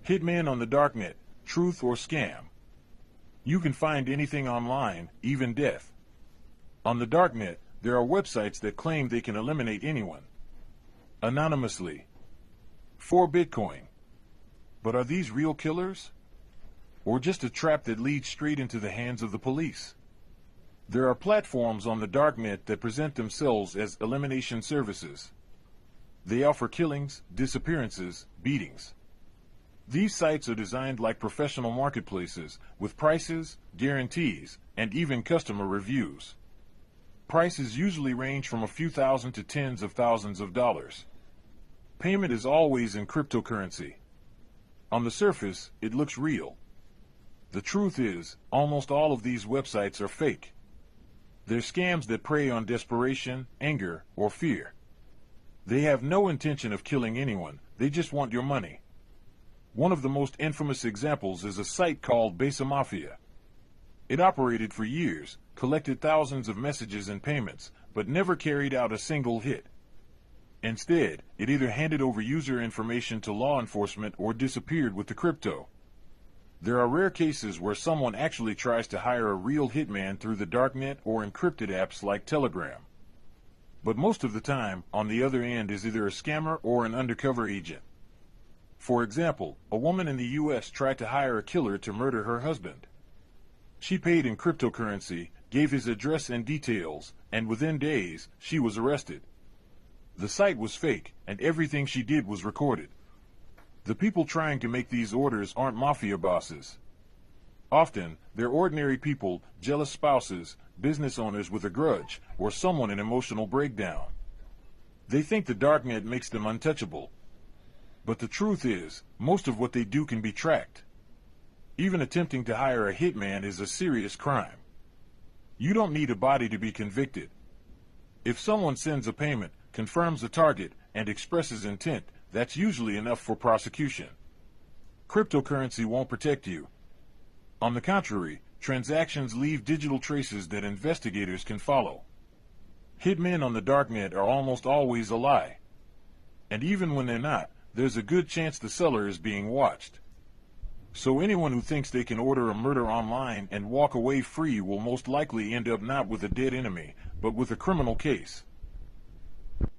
Hitman on the Darknet, truth or scam? You can find anything online, even death. On the Darknet, there are websites that claim they can eliminate anyone anonymously for Bitcoin. But are these real killers? Or just a trap that leads straight into the hands of the police? There are platforms on the Darknet that present themselves as elimination services. They offer killings, disappearances, beatings. These sites are designed like professional marketplaces, with prices, guarantees, and even customer reviews. Prices usually range from a few thousand to tens of thousands of dollars. Payment is always in cryptocurrency. On the surface, it looks real. The truth is, almost all of these websites are fake. They're scams that prey on desperation, anger, or fear. They have no intention of killing anyone, they just want your money. One of the most infamous examples is a site called Besa Mafia. It operated for years, collected thousands of messages and payments, but never carried out a single hit. Instead, it either handed over user information to law enforcement or disappeared with the crypto. There are rare cases where someone actually tries to hire a real hitman through the Darknet or encrypted apps like Telegram. But most of the time, on the other end is either a scammer or an undercover agent. For example, a woman in the US tried to hire a killer to murder her husband. She paid in cryptocurrency, gave his address and details, and within days, she was arrested. The site was fake, and everything she did was recorded. The people trying to make these orders aren't mafia bosses. Often, they're ordinary people, jealous spouses, business owners with a grudge, or someone in emotional breakdown. They think the Darknet makes them untouchable. But the truth is, most of what they do can be tracked. Even attempting to hire a hitman is a serious crime. You don't need a body to be convicted. If someone sends a payment, confirms a target, and expresses intent, that's usually enough for prosecution. Cryptocurrency won't protect you. On the contrary, transactions leave digital traces that investigators can follow. Hitmen on the Darknet are almost always a lie. And even when they're not, there's a good chance the seller is being watched. So anyone who thinks they can order a murder online and walk away free will most likely end up not with a dead enemy, but with a criminal case.